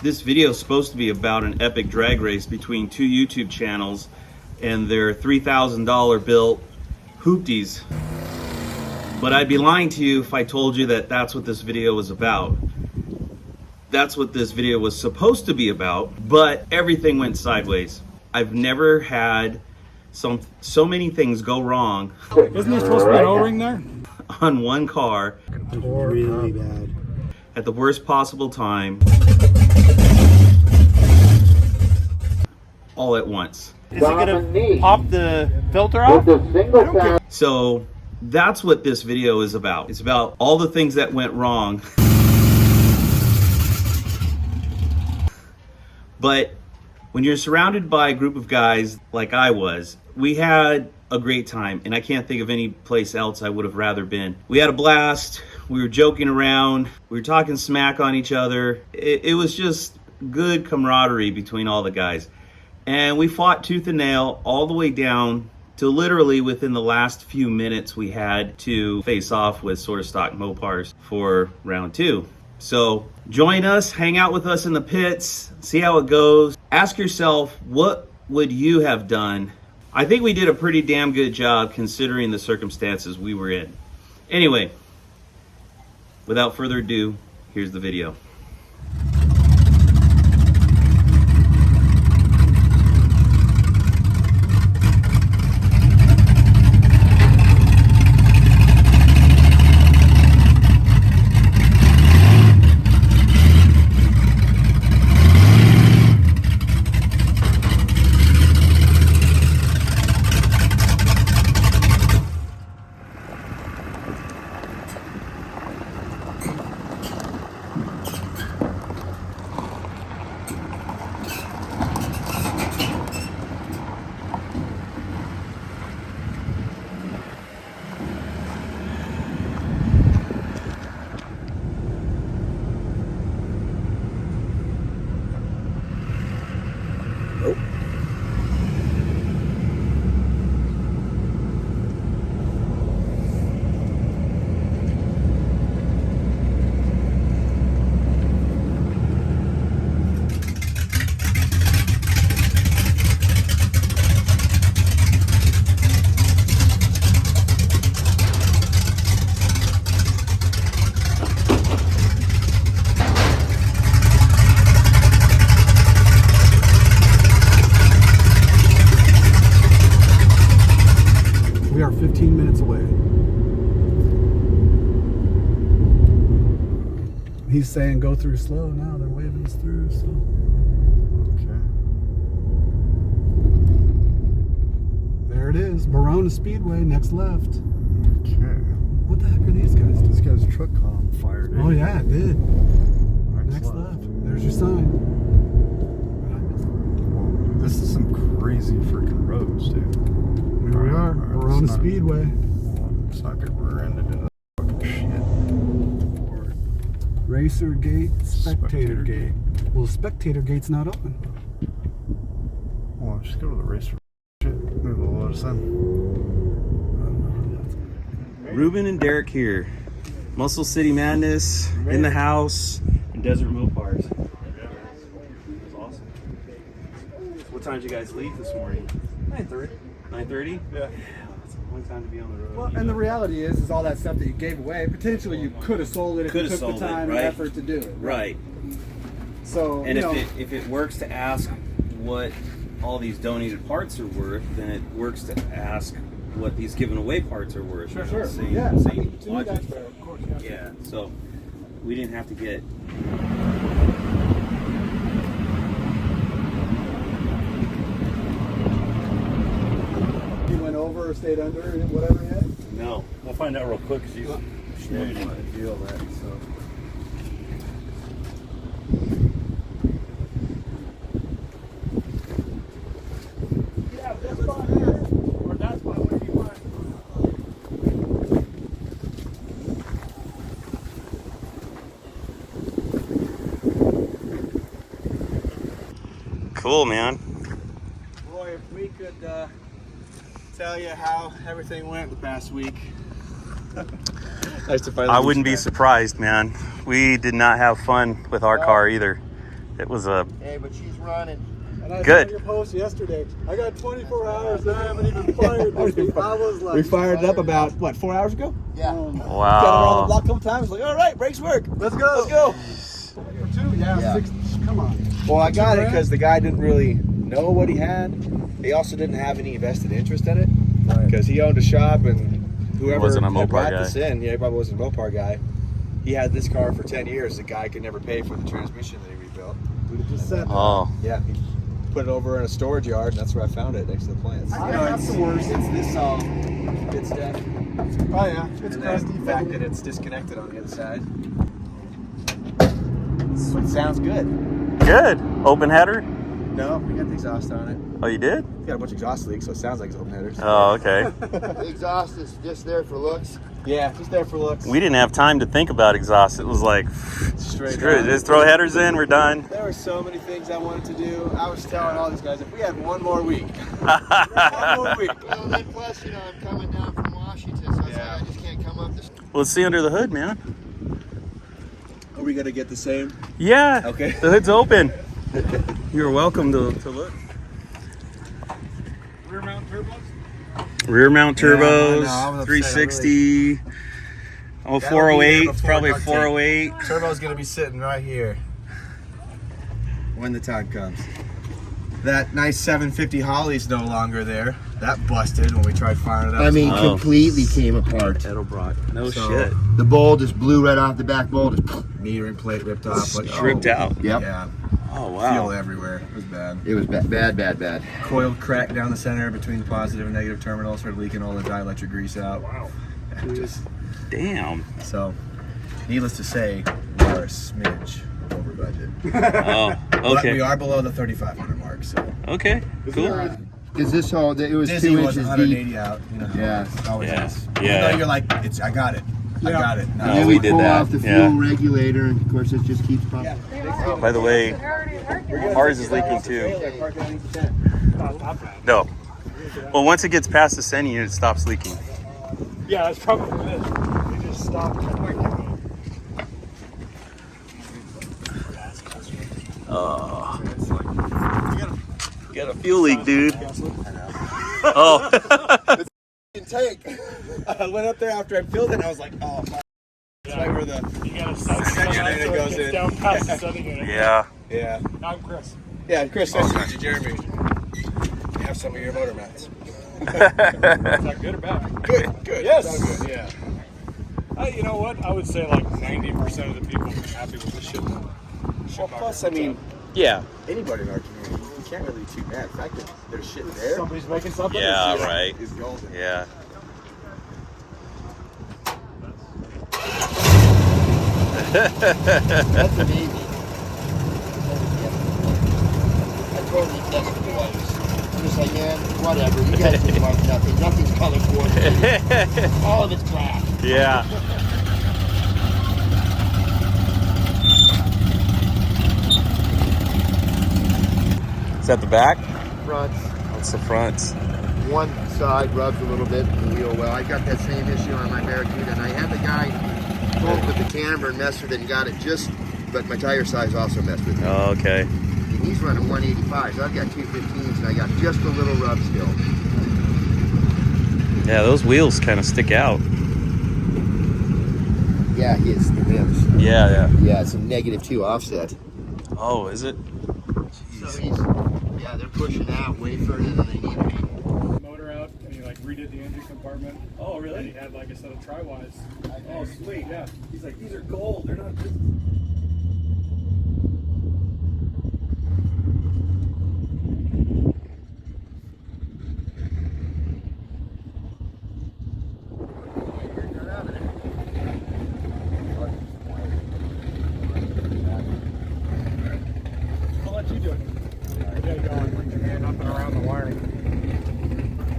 This video is supposed to be about an epic drag race between two YouTube channels and their $3,000 built hoopties. But I'd be lying to you if I told you that that's what this video was about. That's what this video was supposed to be about, but everything went sideways. I've never had so many things go wrong. Isn't there supposed to be an O-ring there? On one car. Really bad. At the worst possible time. All at once. Is it gonna pop the filter off? I don't care. So that's what this video is about. It's about all the things that went wrong. But when you're surrounded by a group of guys like I was, we had a great time, and I can't think of any place else I would have rather been. We had a blast. We were joking around. We were talking smack on each other. It was just good camaraderie between all the guys. And we fought tooth and nail all the way down to literally within the last few minutes we had to face off with Sorta Stock Mopars for round 2. So join us, hang out with us in the pits, see how it goes. Ask yourself, what would you have done? I think we did a pretty damn good job considering the circumstances we were in. Anyway, without further ado, here's the video. We are 15 minutes away. He's saying go through slow now. They're waving us through. So. Okay. There it is. Verona Speedway, next left. Okay. What the heck are these guys doing? This guy's truck column fired. Oh yeah, it did. Next left. There's your sign. Well, this is some crazy freaking roads, dude. Here we are, Verona Speedway. It's not good. We're ended in the fucking shit. Racer gate, spectator gate. Well, the spectator gate's not open. Well, just go to the racer shit. Maybe they'll let us in. Ruben and Derek here. Muscle City Madness in the house and Desert Mopars. That's awesome. What time did you guys leave this morning? 9:30. 9:30? Yeah. That's a long time to be on the road. Well, and the reality is all that stuff that you gave away, potentially you could have sold it if you took the time and effort to do it. Right. So, And you know, if it works to ask what all these donated parts are worth, then it works to ask what these given away parts are worth. Sure, You know, sure. Same, Yeah, same to me logic. that's fair, of course, yeah. Yeah, so we didn't have to get... You went over or stayed under or whatever yet? No. We'll find out real quick because he's snoozing. I feel that, so. Yeah, this spot here, or that spot, what do you want? Cool, man. Boy, if we could tell you how everything went the past week. I wouldn't be surprised, man. We did not have fun with our car either. It was a Hey, but she's running. And I Good. saw your post yesterday. I got 24 hours and I haven't even fired this thing. I was like, We fired it up about, what, 4 hours ago? Yeah. Got it around the wow. block a couple times. Like, all right, brakes work. let's go. Let's go. For two? Yeah, Yeah. 6. Come on. Well, I got it because the guy didn't really know what he had. He also didn't have any vested interest in it because he owned a shop and whoever Wasn't a had Mopar brought guy. this in, yeah, he probably wasn't a Mopar guy. He had this car for 10 years. The guy could never pay for the transmission that he rebuilt. We just said that. Oh, Yeah, he put it over in a storage yard, and that's where I found it, next to the plants. You know, it's the worst. It's this good stuff. Oh, yeah. It's And crusty. the fact that it's disconnected on the other side. It sounds good. good. Open header? No, we got the exhaust on it. Oh, you did? We got a bunch of exhaust leaks, so it sounds like it's open headers. Oh, okay. The exhaust is just there for looks. Yeah, just there for looks. We didn't have time to think about exhaust. It was like, Straight screw it. down. Just throw headers in, we're done. There were so many things I wanted to do. I was telling all these guys, if we had one more week, one more week. Well, then plus, you know, I'm coming down from Washington, so it's like I just can't come up this. Well, let's see under the hood, man. Are we gonna get the same? Yeah. Okay. The hood's open. You're welcome to look. Rear mount turbos? Rear mount Yeah, I turbos, know, I was upset, 360. Oh, That'll be there 408. before Probably duct tape. 408. Turbo's gonna be sitting right here when the time comes. That nice 750 Holly's no longer there. That busted when we tried firing it up. I mean, Oh. completely came apart. Edelbrock. No So- shit. The bowl just blew right off the back bowl. Just, metering plate ripped off. Like, Just ripped out. yep. Yeah, Oh, fuel wow. everywhere. It was bad. It was bad. Coil crack down the center between the positive and negative terminals, started leaking all the dielectric grease out. Wow. Damn. So, needless to say, we are a smidge over budget. Oh, But okay. we are below the 3,500 mark, so. Okay, cool. Because this whole, it was Disney 2 was inches 180 deep. out. You know, Yeah. it always Yeah. is. Yeah. Even though you're like, I got it. I got it. No, And then we we did pull that. off the Yeah. fuel regulator, and of course it just keeps pumping. By the way, ours is leaking too. No. Well, once it gets past the sending unit, it stops leaking. Yeah, that's probably it. They just stopped. Oh. You got a fuel leak, dude. Oh. Tank. I went up there after I filled it and I was like, oh, fuck. That's right where the You gotta stop Second unit goes in. down past the setting unit. Yeah. Yeah. I'm Chris. Yeah, Chris, nice to meet you, Jeremy. You have some of your motor mats. Is that good or bad? Good. Yes. Sound good, yeah. You know what? I would say like 90% of the people are happy with the shit. Well, plus, I mean, Yeah. anybody in our community, you can't really be too mad. The fact that there's shit there Somebody's making something. Yeah, right. is golden. Yeah. That's amazing. I totally guessed it was. I'm just like, man, whatever. You guys just like nothing. Nothing's color coordinated. All of it's black. Yeah. Is that the back? Front. That's the front. One side rubs a little bit in the wheel well. I got that same issue on my Barracuda, and I had the guy poke with the camber and mess with it and got it just, but my tire size also messed with it. Oh, okay. And he's running 185, so I've got 215s, and I got just a little rub still. Yeah, those wheels kind of stick out. Yeah, his the rims. Yeah. Yeah, it's a -2 offset. Oh, is it? So he's, yeah, they're pushing out way further than they need to be. Motor out, and he like redid the engine compartment. Oh, really? And he had like a set of tri-wise. Oh, sweet. Yeah. He's like, these are gold. They're not. I'll let you do it. I gotta go and bring your hand up and around the wiring.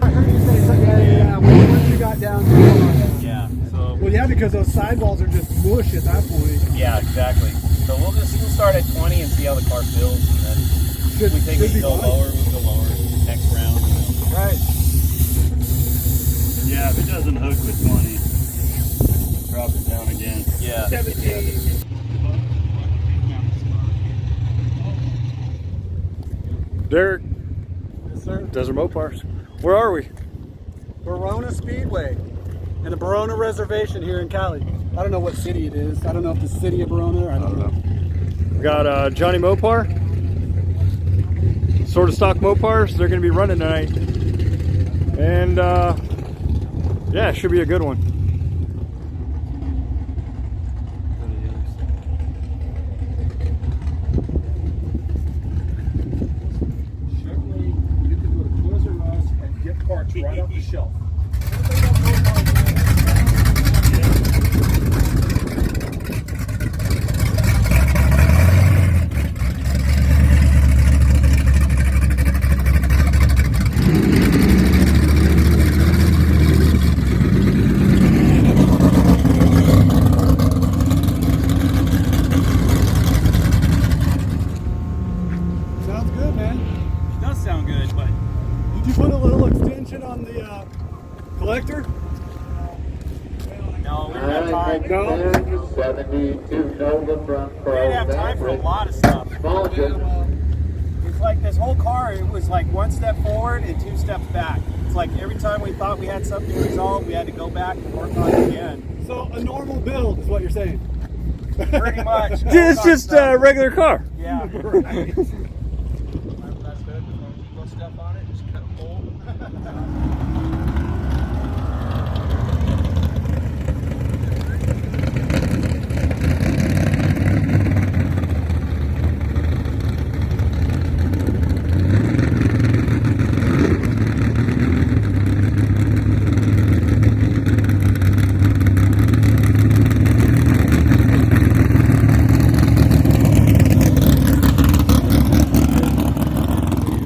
I heard you say something. Yeah. What you got down to? Yeah. So Well, yeah, because those sidewalls are just mush at that point. yeah, exactly. So we'll start at 20 and see how the car feels, and then Should, we think we should can be go fine. lower. We'll go lower next round. Right. Yeah, if it doesn't hook with 20, drop it down again. Yeah. 17. Derek, Yes, sir. Desert Mopars. Where are we? Verona Speedway and the Verona Reservation here in Cali. I don't know what city it is. I don't know if it's the city of Verona. I don't know. We got Jonny Mopar, Sorta Stock Mopars. They're going to be running tonight. And yeah, it should be a good one. You can go to Toys R Us and get parts right off the shelf. Sounds good, man. It does sound good, but Did you put a little extension on the collector? no, we don't have time. No. 72 Nova front We didn't have time for a lot of stuff. It's like this whole car, it was like one step forward and two steps back. It's like every time we thought we had something resolved, we had to go back and work on it again. So a normal build is what you're saying. Pretty much. It's just a regular car. Yeah. That's good. Put stuff on it, just cut a hole.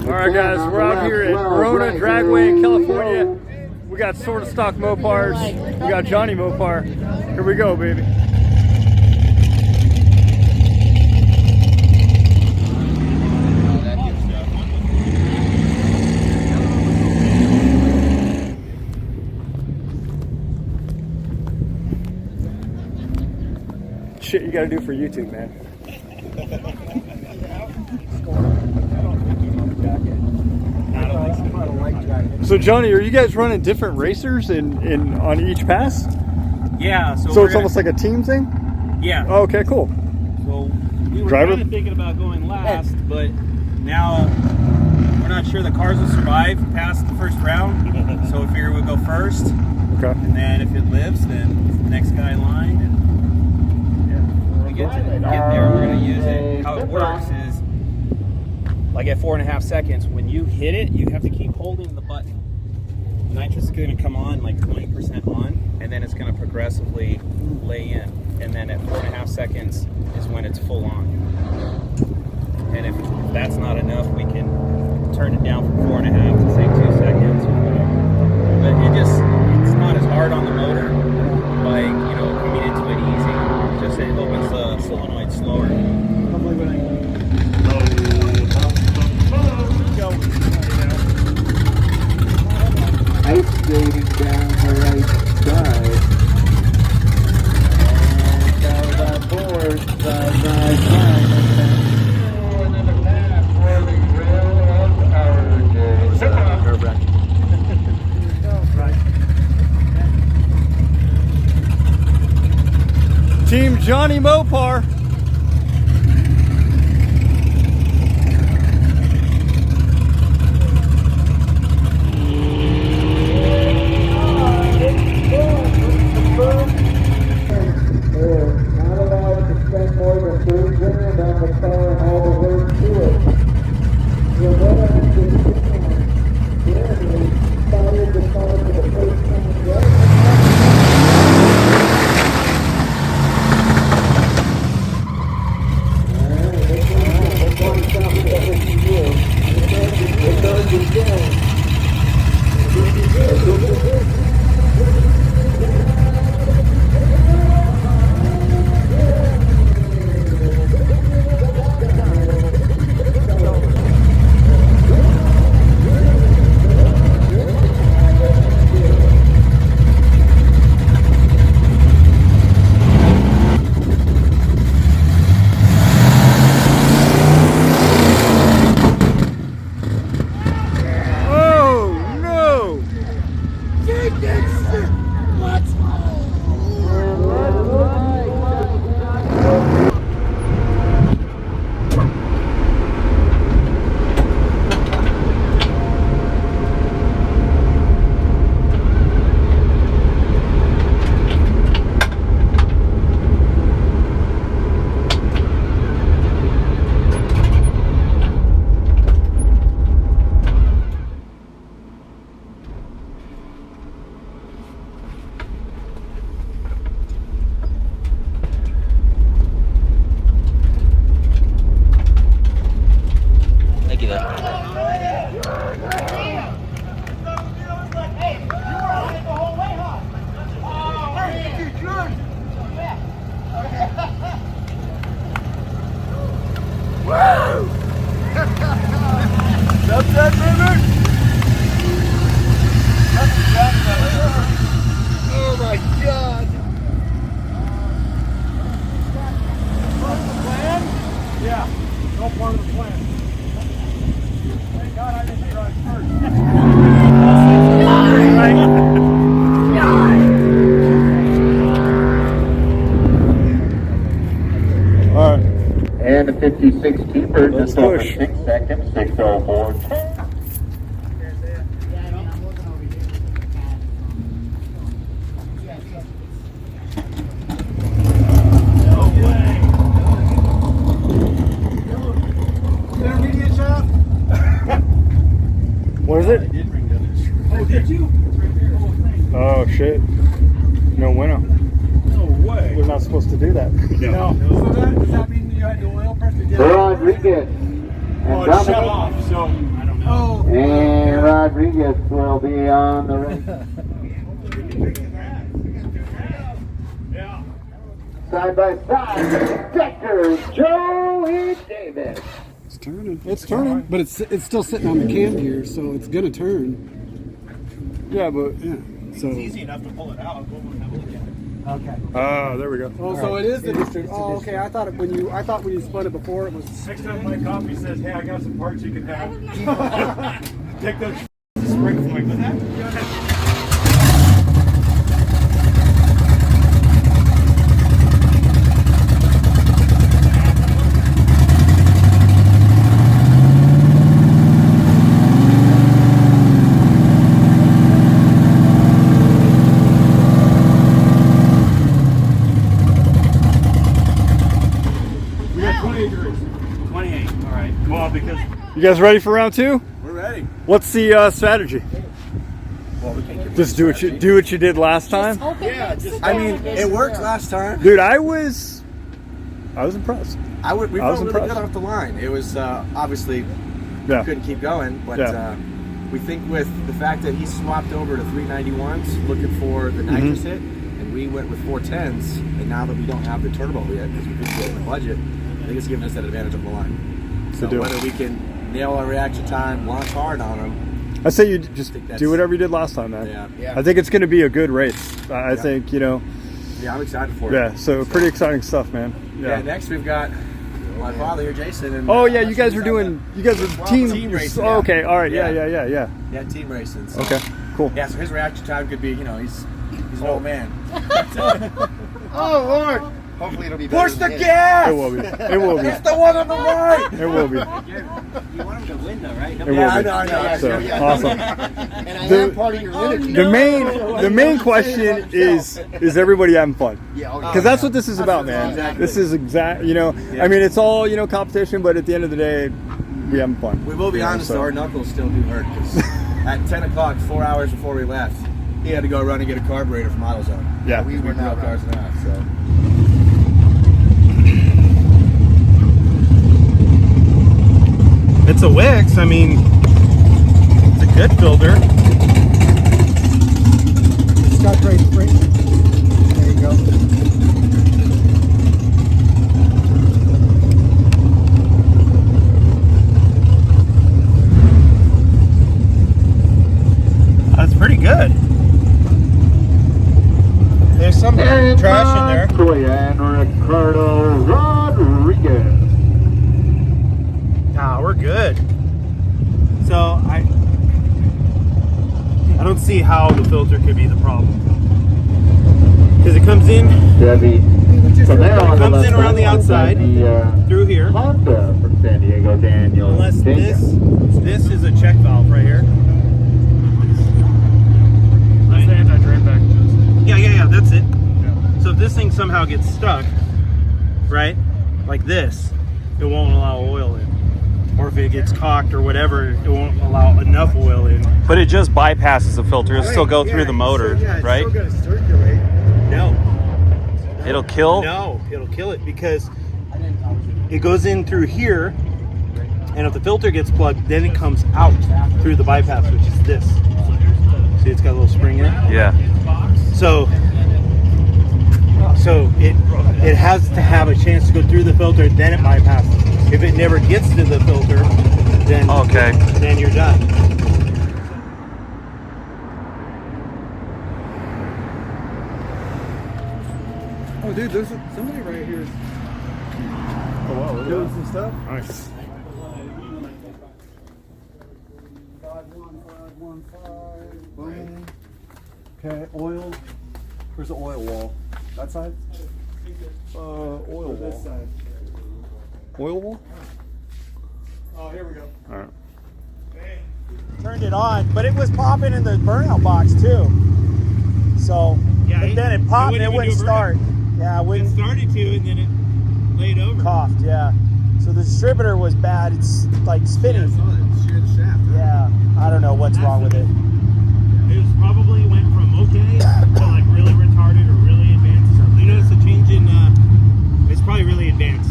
All right, guys, we're out here at Verona Dragway in California. We got Sorta Stock Mopars. We got Jonny Mopar. Here we go, baby. Shit you gotta do for YouTube, man. So Jonny, are you guys running different racers in on each pass? Yeah. So it's almost like a team thing? Yeah. Oh, okay, cool. So we were Driver? kind of thinking about going last, but now we're not sure the cars will survive past the first round. So we figure we'll go first, Okay. and then if it lives, then the next guy in line. And when we get there, we're going to use it. How it works is, like at 4.5 seconds, when you hit it, you have to keep holding the button. Nitrous is going to come on like 20% on, and then it's going to progressively lay in. And then at 4.5 seconds is when it's full on. And if that's not enough, we can turn it down from 4.5 to say 2 seconds or whatever. But it's not as hard on the motor by, coming into it easy. Just it opens the solenoid slower. Ice skating down the right side. And down that board, side by side. And then the path for the railroad power. Team Jonny Mopar. Not allowed to spend more than 3 grand on the car and all the work to it. You'll never have to started the car for the first time. Oh my God. Yeah, no part of the plan. Thank God I didn't drive All right. And a 56 keeper, Let's just over push. 6 seconds, 6:04. intermediate shop? What is it? Oh, did you? Oh shit. No winner. No way. We're not supposed to do that. No. So does that mean you had the oil pressure? Rodriguez. Oh, And it shut Dominic. off, so I don't know. Oh. And Rodriguez will be on the race. Side by side, Dexter Joey Davis. It's turning. It's turning, but it's still sitting on the cam gear, so it's gonna turn. Yeah, but Yeah. So. Easy enough to pull it out. Go and have a look at it. Okay. ah, there we go. Oh, so it is the district. Oh, okay. I thought when you spun it before, it was. Next time my coffee says, "Hey, I got some parts you can have." Take those spring flick with that. We got 28 degrees. 28. All right. Well, because You guys ready for round two? We're ready. What's the strategy? Well, we can't get Just do what you did last time, Yeah, I mean, it worked last time. dude. I was impressed. We I was felt really impressed. good off the line. It was obviously Yeah. couldn't keep going, but Yeah. we think with the fact that he swapped over to 391s looking for the Mm-hmm. nitrous hit, and we went with 410s, and now that we don't have the turbo yet because we couldn't get in the budget, I think it's giving us that advantage on the line. So deal. whether we can nail our reaction time, launch hard on them, I say you just think that's- do whatever you did last time, man. Yeah. I think it's going to be a good race. I think yeah, I'm excited for it. Yeah. So pretty exciting stuff, man. Yeah. Next we've got my father here, Jason. And Oh yeah, you guys were team racing. Oh, okay, all right, yeah. Yeah, team racing. So. Okay, cool. Yeah, so his reaction time could be, he's an old man. Oh, Lord. Hopefully it'll be better. Push the than his. gas! It will be. It will be. It's the one on the right! It will be. You want him to win, though, right? It will Yeah, I be. know. So Yeah. awesome. And I The- am part of your lineage. The main question is everybody having fun? Yeah, okay. Because that's what this is about, man. Exactly. This is I mean, it's all competition, but at the end of the day, we having fun. We will be honest, so- though, our knuckles still do hurt. 'Cause at 10 o'clock, 4 hours before we left, he had to go run and get a carburetor from AutoZone. Yeah. We were now cars and a half, so. It's a Wix. I mean, it's a good filter. Scotch Brite spring. There you go. That's pretty good. There's some trash in there. And Ricardo Rodriguez. Nah, we're good. So I don't see how the filter could be the problem. Because it comes in Chevy. From there on the Comes left in around the side, outside, the, through here. Honda from San Diego, Daniel. Unless Jenkins. this is a check valve right here. That's the anti-drain back. Yeah, that's it. So if this thing somehow gets stuck, right, like this, it won't allow oil in. Or if it gets cocked or whatever, it won't allow enough oil in. But it just bypasses the filter. It'll still go through the motor, right? Still gonna circulate. No. It'll kill? No, it'll kill it because it goes in through here, and if the filter gets plugged, then it comes out through the bypass, which is this. See, it's got a little spring in it. Yeah. So it has to have a chance to go through the filter, then it bypasses. If it never gets to the filter, then Okay. then you're done. Oh, dude, there's somebody right here. Oh, wow, doing some stuff. Nice. 51515. Okay, oil. Where's the oil wall? That side? Oil wall. This side. Oil wall? Oh, here we go. All right. Turned it on, but it was popping in the burnout box too. So, Yeah, but then it popped and it wouldn't start. Yeah, it wouldn't. started to, and then it laid over. Coughed, yeah. So the distributor was bad. It's like spinning. Shear the shaft. Yeah, I don't know what's wrong with it. It was probably went from okay to like really retarded or really advanced. You notice a change in, it's probably really advanced.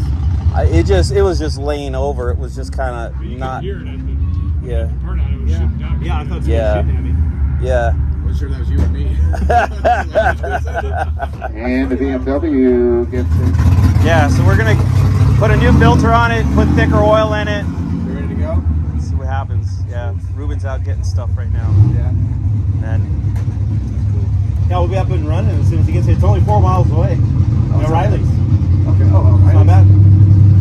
It was just laying over. It was just kind of not. Yeah. Yeah, I thought someone was Yeah. shooting at me. Yeah. I was sure that was you or me. And the BMW gets it. Yeah, so we're gonna put a new filter on it, put thicker oil in it, You ready to go? see what happens. Yeah, Ruben's out getting stuff right now. Yeah. And then Yeah, we'll be up and running as soon as he gets here. It's only 4 miles away. it's Riley's. Okay. Oh, right. Not bad.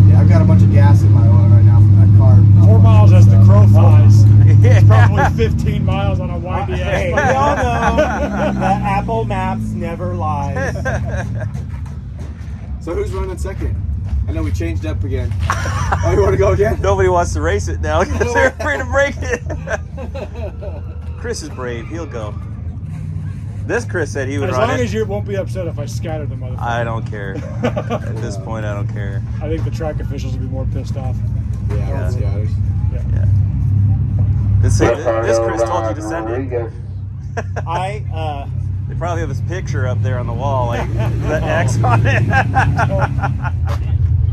Yeah, I've got a bunch of gas in my oil right now from that car. 4 miles as the crow flies. it's Probably 15 miles on a windy Hey, we ass. all know that Apple Maps never lies. So who's running second? I know we changed up again. Oh, you want to go again? Nobody wants to race it now because they're afraid to break it. Chris is brave. He'll go. This Chris said he would As run long it. as you won't be upset if I scatter the motherfucker. I don't care. At this point, I don't care. I think the track officials will be more pissed off. Yeah, Yeah. let's scatters. Yeah. This Chris told you to send it. They probably have this picture up there on the wall, like the X on it.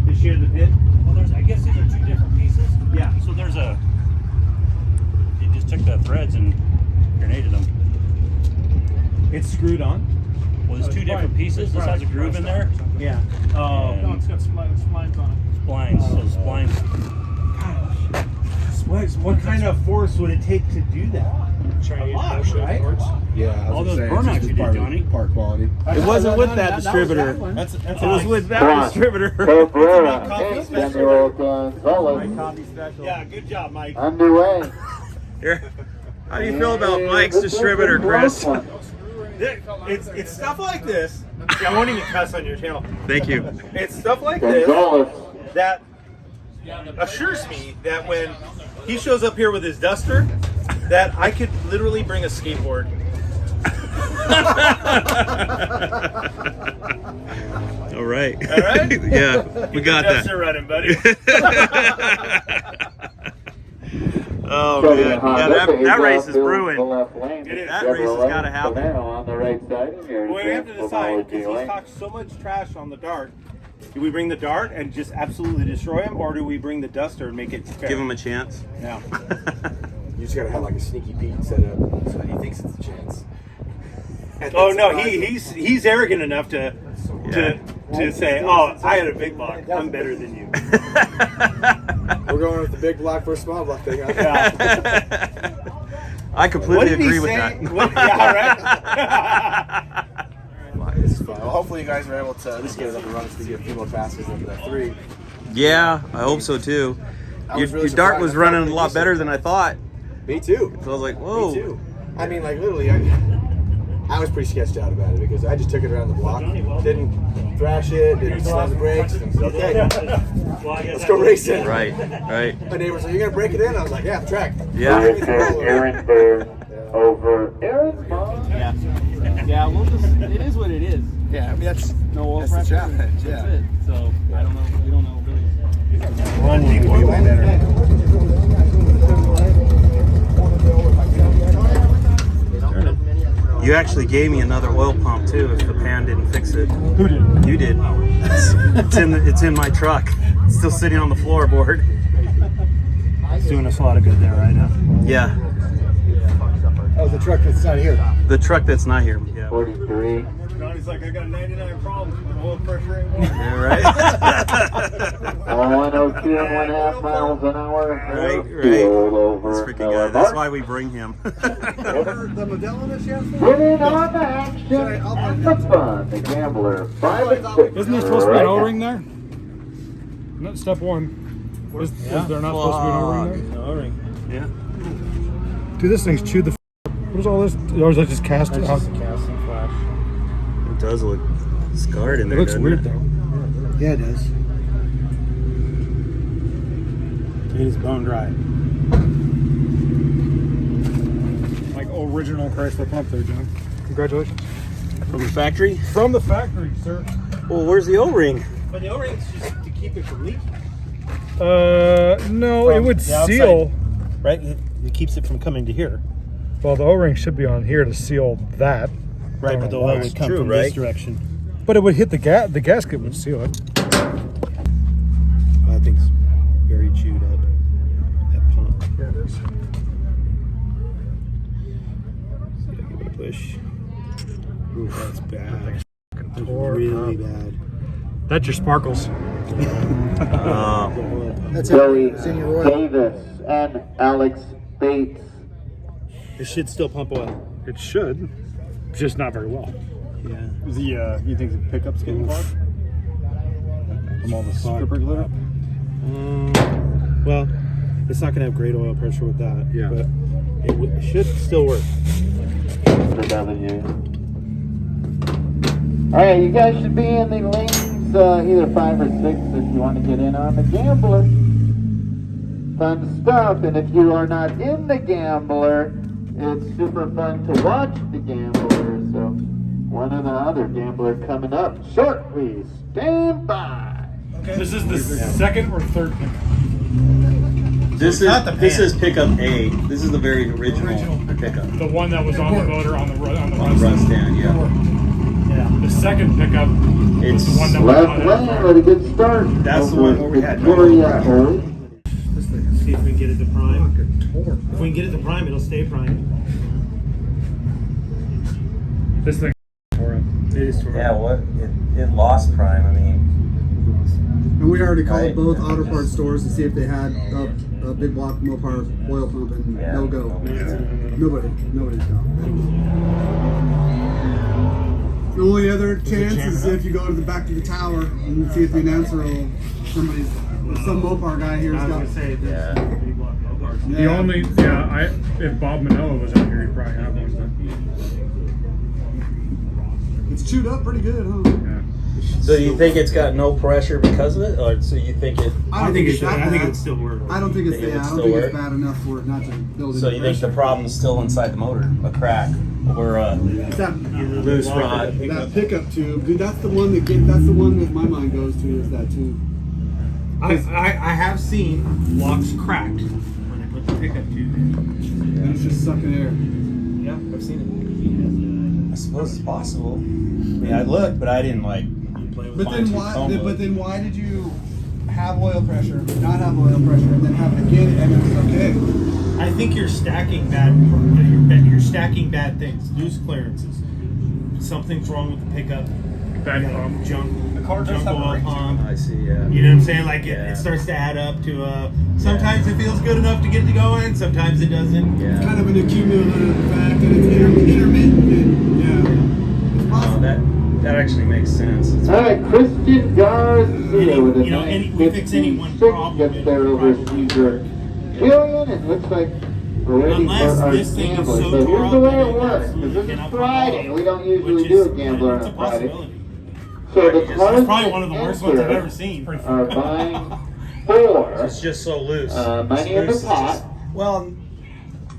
You share the pit? Well, I guess these are 2 different pieces. Yeah. So there's you just took the threads and grenaded them. It's screwed on? Well, there's 2 different pieces. This has a groove in there. Yeah. No, it's got splines on it. Splines. So splines. What kind of force would it take to do that? Chinese lot, bullshit right? parts. Yeah, All those burnouts you did, Johnny. Part quality. It wasn't with that distributor. That's It was with that distributor. Cabrera Coffee and special. Samuel Gonzalez Coffee special. Yeah, good job, Mike. underway. How do you feel about Mike's distributor, Chris? It's stuff like this. I won't even cuss on your channel. Thank you. It's stuff like this Gonzalez. that assures me that when he shows up here with his duster, that I could literally bring a skateboard. All right. All right? Yeah, we got that. Duster running, buddy. Oh man, yeah, that race is brewing. It is. That race has got to happen. On the right side. Well, we have to decide because he's talked so much trash on the dart. Do we bring the dart and just absolutely destroy him, or do we bring the duster and make it fair? Give him a chance. Yeah. You just gotta have like a sneaky Pete set up so he thinks it's a chance. Oh no, he's arrogant enough to say, "Oh, I had a big block. I'm better than you." We're going with the big block versus small block thing. Huh? Yeah. I completely agree with that. Yeah, right. It's fun. Well, hopefully you guys are able to at least get it up and running so we get a few more passes than the 3. Yeah, I hope so too. Your dart was running a lot better than I thought. Me too. So I was like, whoa. Me too. I mean, like literally, I was pretty sketched out about it because I just took it around the block, didn't thrash it, didn't slam the brakes, and said, okay, let's go racing. Right. My neighbors said, "You're gonna break it in?" I was like, "Yeah, the track." Yeah. Aaron Bird over Aaron Bond. Yeah, we'll just. It is what it is. Yeah, I mean that's No oil that's the pressure. challenge. That's Yeah. it. So I don't know. We don't know really. You actually gave me another oil pump too if the pan didn't fix it. Who did? You did. It's in my truck. It's still sitting on the floorboard. It's doing us a lot of good there right now. Yeah. Oh, the truck that's not here. The truck that's not here. Yeah. 43. Johnny's like, I got 99 problems with oil pressure anymore. Yeah, right. 102.5 miles an hour. Right. Over That's freaking good. That's why we bring him. The Modelo in this yet? Getting on the action and the fun. The Gambler 5 and 6. Isn't there supposed to be an O-ring there? No, step one. Is there not supposed to be an O-ring there? No ring. Yeah. Dude, this thing's chewed the What is all this? Or is that just cast That's out? just a casting flash. It does look scarred in It there. looks doesn't weird it? though. Yeah, it does. It is bone dry. Like original Chrysler pump there, John. Congratulations. From the factory? From the factory, sir. Well, where's the O-ring? But the O-ring's just to keep it from leaking. No, it From would the outside. seal. Right? It keeps it from coming to here. Well, the O-ring should be on here to seal that. Right, but the oil would come from this direction. But it would hit the gasket would seal it. That thing's very chewed up. That pump. Yeah, it is. See, I'll give it a push. Ooh, that's bad. That's tore really up. bad. That's your sparkles. That's Joey Davis and Alex Bates. It should still pump oil. It should, just not very well. Yeah. You think the pickup's getting clogged? From all the stripper glitter? Well, it's not going to have great oil pressure with that. Yeah. But it should still work. For W. Alright, you guys should be in the lanes either 5 or 6 if you want to get in on the Gambler. Fun stuff, and if you are not in the Gambler, it's super fun to watch the Gambler. So, one of the other Gambler coming up shortly. Stand by. This is the second or third pickup. This is pickup A. This is the very original pickup. The one that was on the motor on the On the run stand, yeah. The second pickup It's was the one that was Left on lane with a good start. That's the one where we had Victoria Holy. See if we can get it to prime. If we can get it to prime, it'll stay prime. This thing tore up. It is torn. Yeah, what? It lost prime. I mean, And we already called Right. both auto parts stores to see if they had a big block Mopar oil pump, and Yeah. no go. Nobody's got. The only other chance is if you go to the back of the tower and see if the announcer will some Mopar guy here's I was got. going to say, this Yeah. big block Mopars. The only, if Bob Manella was out here, he'd probably have one. It's chewed up pretty good, huh? Yeah. so you think it's got no pressure because of it, or so you think it? I think it's that I think bad. it still work. I don't think it's Think it would I don't still think work? it's bad enough for it not to build. So any you think the pressure. problem's still inside the motor, a crack or a It's that loose rod? that pickup tube, dude. That's the one that's the one that my mind goes to is that tube. I have seen locks cracked when they put the pickup tube in. And it's just sucking air. Yeah, I've seen I suppose it's possible. I mean, I looked, but I didn't like. it. But then why did you have oil pressure, not have oil pressure, and then have it again, and it's okay? I think you're stacking you're stacking bad things, loose clearances. Something's wrong with the pickup. Bad You got pump. junk The car does have a oil ring, too. pump. I see. Yeah. You know what I'm saying? Like Yeah. it starts to add up to sometimes it feels good enough to get it going, sometimes it doesn't. It's Yeah. kind of an accumulative effect, and it's intermittent. Yeah. It's No, possible. that actually makes sense. It's Alright, Christian Garcia with a You know, we fix any one 956 problem, gets it there over probably Caesar Killian. It looks like we're ready Unless for our this thing is Gambler. so So tore here's up the way that it it works. absolutely This is cannot Friday. pump We don't usually which do is- a Gambler it's on a a Friday. possibility. So the It's cars probably one of the that worst ones I've enter ever seen. are buying 4 It's just so loose. money in the Loose, it's pot. just- Well,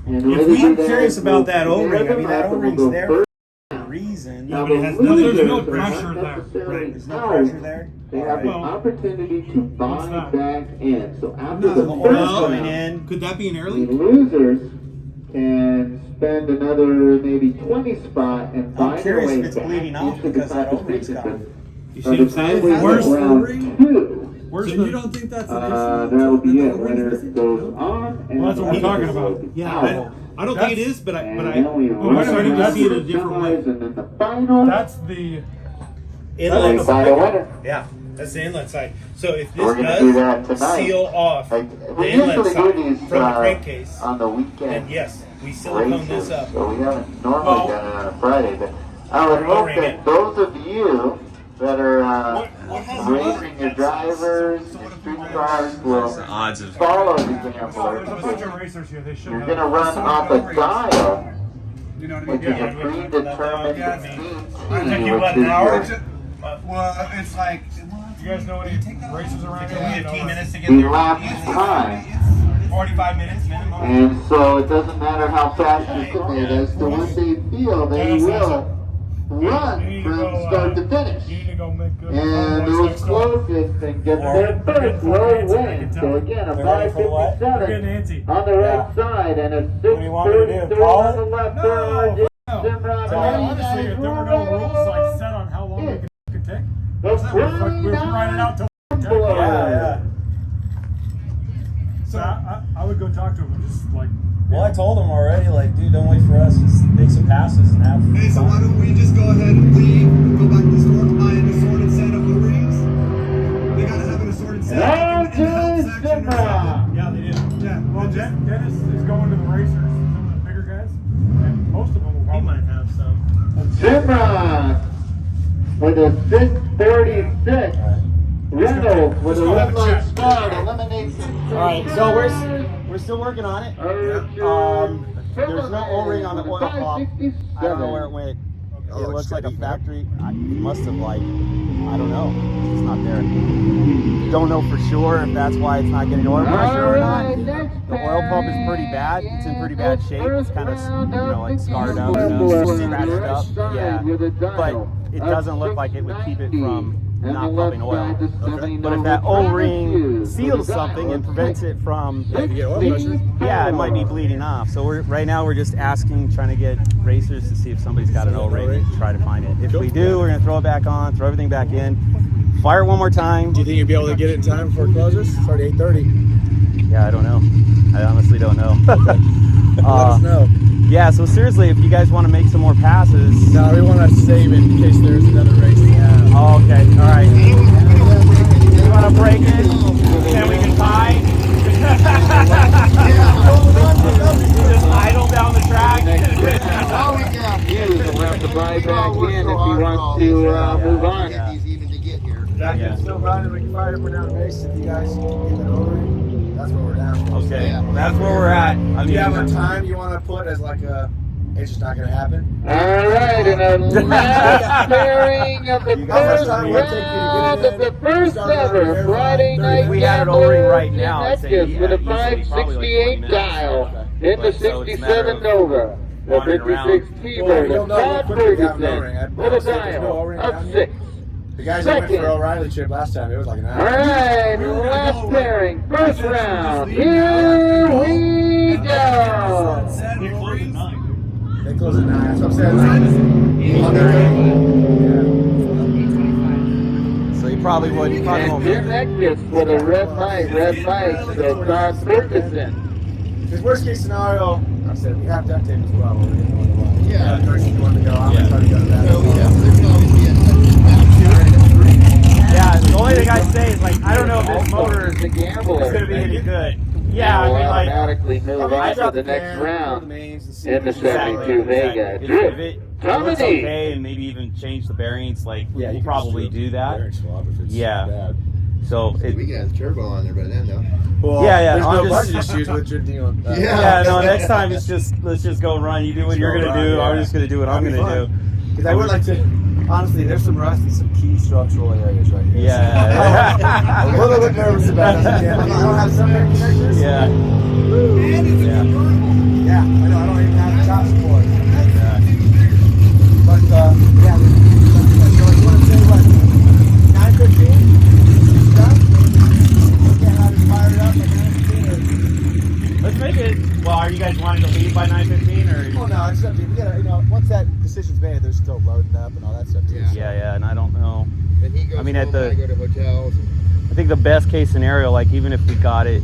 And if ready we for are that, curious about that we'll O-ring, I give mean, them that up and O-ring's we'll go there first. for a reason. Now, but it the has no- losers there's no are not pressure there. necessarily Right, there's no out. pressure there. They have the Well, opportunity to buy that? back in. So after No, the the first Oil's round, going in. Could that be an the early? losers can spend another maybe 20 spot and I'm buy their curious way if it's back bleeding off into the because that O-ring's competition. gone. You By see the what I'm time saying? we Where's hit the round O-ring? 2, Where's So the? you don't think that's an issue? that'll be that it. the O-ring's Winner missing? goes No? on, and Well, that's what we're the talking loser about. will be Yeah, out. I don't think it is, but I'm I'm starting to see it a different way. The final. That's the Inlet. Final winner. Yeah, that's the inlet side. So if We're this gonna do that does tonight. seal off Like, the we inlet usually side do these from the crankcase, on the weekend then yes, we silicone races, this up. so we haven't normally done it on a Friday. But I would hope that those of you that are racing your drivers and street cars will Odds of follow the there's a gambler. bunch of racers here. They should You're have. gonna run off a dial, You know what I which mean? is a predetermined Take you what, an hour? Well, it's like. You guys know any racers around Take here? 15 minutes to get the there. lap time. 45 minutes minimum. And so it doesn't matter how fast you commit as to when they feel they will run from start to finish. You need to go make good. And those closest can get their first row win. So again, a Getting 557 antsy. on the right side and a do you want me to do? 633 Call on it? the left No. side. Honestly, if there were no rules like set on how long we could take, The we would ride it out till 10. Yeah. So I would go talk to him and just like. Well, I told him already, like, dude, don't wait for us. Just make some passes and have Hey, so why fun. don't we just go ahead and leave and go back to the store, buy an assorted set of O-rings? They gotta have an assorted set. Down to section or something. Yeah, they do. Yeah. Well, and just- Dennis is going to the racers, some of the bigger guys, and most of them will He probably. might have some. Simra with a 636. Reynolds with a red light start eliminates. All right, so we're still working on it. There's no O-ring on the oil pump. I don't know where it went. It looks like a factory. I must have like, I don't know. It's just not there. Don't know for sure if that's why it's not getting oil pressure or not. The oil pump is pretty bad. It's in pretty bad shape. It's kind of, like scarred up, scratched up. Yeah, but it doesn't look like it would keep it from not pumping oil. But if that O-ring seals something and prevents it from, yeah, it might be bleeding off. So right now we're just asking, trying to get racers to see if somebody's got an O-ring and try to find it. If we do, we're gonna throw it back on, throw everything back in, fire it one more time. Do you think you'll be able to get it in time before it closes? It's already 8:30. Yeah, I don't know. I honestly don't know. Let us know. Yeah, so seriously, if you guys want to make some more passes. No, we want to save it in case there's another race to have. Oh, okay, all right. You want to break it? Then we can tie? Just idle down the track? All we got is we'll have to buy back in if he wants to move on. Yeah. These even to get here. Back Yeah. in still running, we can fire up and down the base if you guys get it over. That's what we're down. Okay, that's where we're at. I Do you have a mean, time you want to put as like a, it's just not going to happen? All right, and a last pairing of the first round of the first ever Friday night If we had an O-ring right gambler now, I'd say, Connecticut with a easily, probably like 20 568 minutes. dial in the But so it's a matter 67 of Nova. The wandering around. 56 T-Bird Well, of no, Todd we'll quickly have an O-ring. Ferguson with a There's no dial O-ring of down here. 6. The guys that went for Second. O'Reilly trip last time, it was like an All hour. right, last pairing, first round. Here we go. They close at 9. That's what I'm saying. so you probably would. You probably And won't Jim make it. Eckes with a red light, so Todd Ferguson. Because worst case scenario, I said we have duct tape as well. We're getting one to one. Yeah. The person you want to go, I'm going to try to go to that. So, yeah, there can always be a Yeah, the only thing I'd say is, like, I don't know if this motor is The gambler. going to be any good. Yeah, I will mean, like, automatically move on to drop the next pan, go to round the mains and see in the what you got. 72 Vega. If Drip. it looks Dominique. okay and maybe even change the bearings, like, Yeah, you we'll can probably just do that. bearing swap if it's Yeah. bad. So, it, We can have the turbo on there by then, though. Well, Yeah, there's I'm no just- budget issues with your deal. yeah, no, next time it's just, let's just go run. You do what you're going to do. I'm just going to do what I'm going to do. Because I would like to, honestly, there's some rust in some key structural areas right here. Yeah. I'm a little bit nervous about it. I don't have some connectors. Yeah. Yeah. Yeah, I know. I don't even have top support. Yeah. But, yeah. So I want to say, what, 9:15? Done? Can't have it fired up at 9:15 or... Let's make it. Well, are you guys wanting to leave by 9:15 or? Oh, no, it's up to you. We gotta, once that decision's made, they're still loading up and all that stuff, too. Yeah. Yeah, and I don't know. Then he goes I mean, home at the- and I go to hotels. I think the best case scenario, like even if we got it,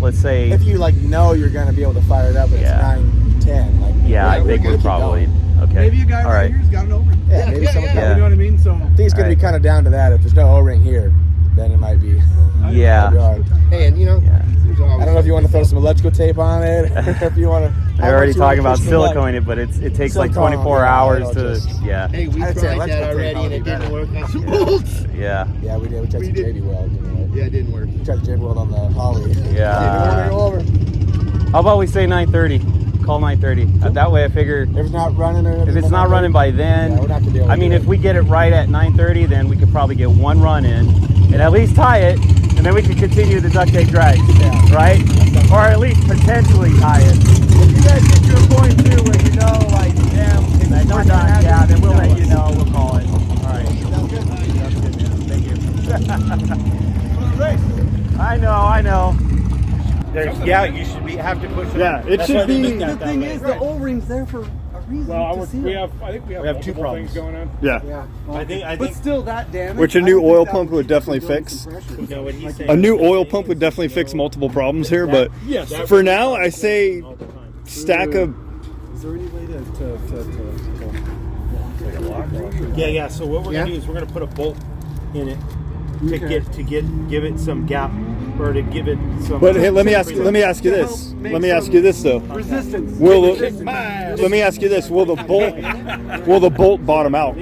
let's say. If you, like, know you're going to be able to fire it up and Yeah. it's 10. Like, Yeah, I we're think gonna we're keep probably going. okay. Maybe a guy All right right. here's got an O-ring. Yeah, maybe someone. Yeah. You know what I mean? So I think it's gonna be Alright. kind of down to that. If there's no O-ring here, then it might be. Yeah. Hey, and you know, there's always I don't know if you want to throw some electrical tape on it, or if you want to. They're already talking about siliconing it, but it takes like Silicone, 24 yeah, hours it'll to just- yeah. Hey, we I'd tried say that electrical tape already and it probably didn't work. I said, Yeah. Yeah, we did. We tried some JB weld. yeah, it didn't work. We tried the JB weld on the Holly. Yeah. Over. How about we say 9:30? Call 9:30. That way I figure If it's not running, or if it's not running by then, yeah, we're not gonna be able to I mean, do if it. we get it right at 9:30, then we could probably get one run in and at least tie it, and then we could continue the duct tape drag, right? Or at least potentially tie it. If you guys get to a point too where you know, like, damn, it's not done, yeah, then we'll let you know. We'll call it. All right. Sounds good, man. Thank you. I know. Yeah, you should have to push it. Yeah, it That's should why they be- make that the that thing way. is, the O-ring's there for a reason. Well, to seal. I think we have two multiple problems things going on. Yeah. I think But still, that damage. Which a I new don't think oil that pump would keep definitely building fix. some pressure. you know what he's saying. A new oil pump would definitely fix multiple problems here, but for now, I say stack a. Is there any way to Yeah. So what we're gonna do is we're gonna put a bolt in it to give it some gap, or to give it some. But hey, let me ask you this. Let me ask you this though. resistance? Let me ask you this. Will the bolt bottom out?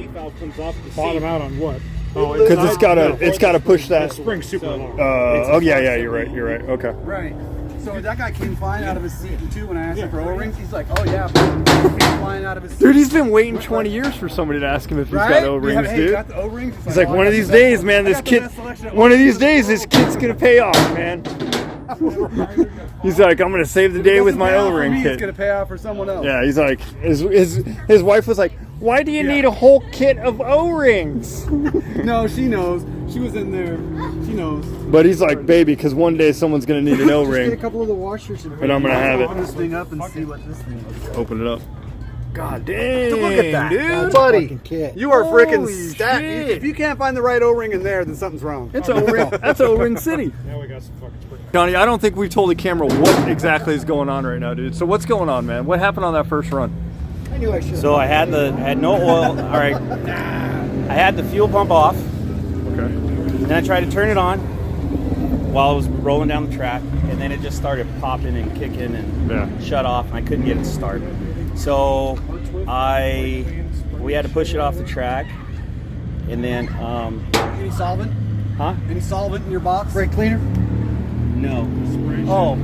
Bottom out on what? Oh, Because it's gotta push that. spring super long. Oh yeah, you're right. Okay. Right. So that guy came flying out of his seat too when I asked him for O-rings. He's like, "Oh yeah," but he came flying out of his seat. Dude, he's been waiting 20 years for somebody to ask him if he's Right? got O-rings, Hey, dude. got the O-rings? He's like, one of these days, man, this kid. One of these days, this kid's gonna pay off, man. He's like, I'm gonna save the day with my O-ring It's kit. gonna pay off for someone else. Yeah, he's like, his wife was like, why do you need a whole kit of O-rings? No, she knows. She was in there. She knows. But he's like, baby, because one day someone's gonna need an Just get a O-ring. couple of the washers and And I'm gonna have it. open this thing up and see what this thing looks like. Open it up. God dang, Look at that, dude. buddy. You are freaking Holy stacked. shit. If you can't find the right O-ring in there, then something's wrong. It's O-ring. That's O-ring city. Now we got some fucking spring. Johnny, I don't think we've told the camera what exactly is going on right now, dude. So what's going on, man? What happened on that first run? So I had no oil. All right, I had the fuel pump off. Okay. Then I tried to turn it on while I was rolling down the track, and then it just started popping and kicking and shut off, and I couldn't get it to start. So we had to push it off the track, and then Any solvent? huh? Any solvent in your box? Brake cleaner? No. Oh,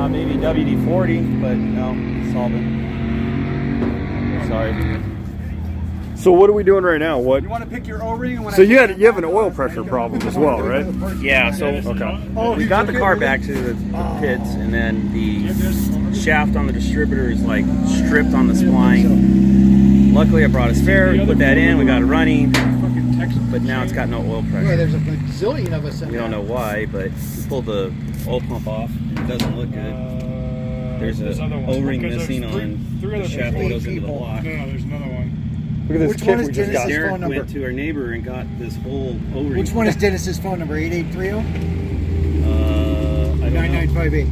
maybe WD-40, but no solvent. Sorry. So what are we doing right now? What? You want to pick your O-ring? And when So you have an oil pressure problem as well, right? Yeah. So we got the car back to the pits, and then the shaft on the distributor is like stripped on the spline. Luckily, I brought a spare, put that in, we got it running, but now it's got no oil pressure. There's a bazillion of us. We don't know why, but we pulled the oil pump off, and it doesn't look good. There's an O-ring missing on the shaft that goes into the block. No, there's another one. Look at this kit we just got. Derek went to our neighbor and got this whole O-ring. Which one is Dennis's phone number? 8830? I don't know. 9958.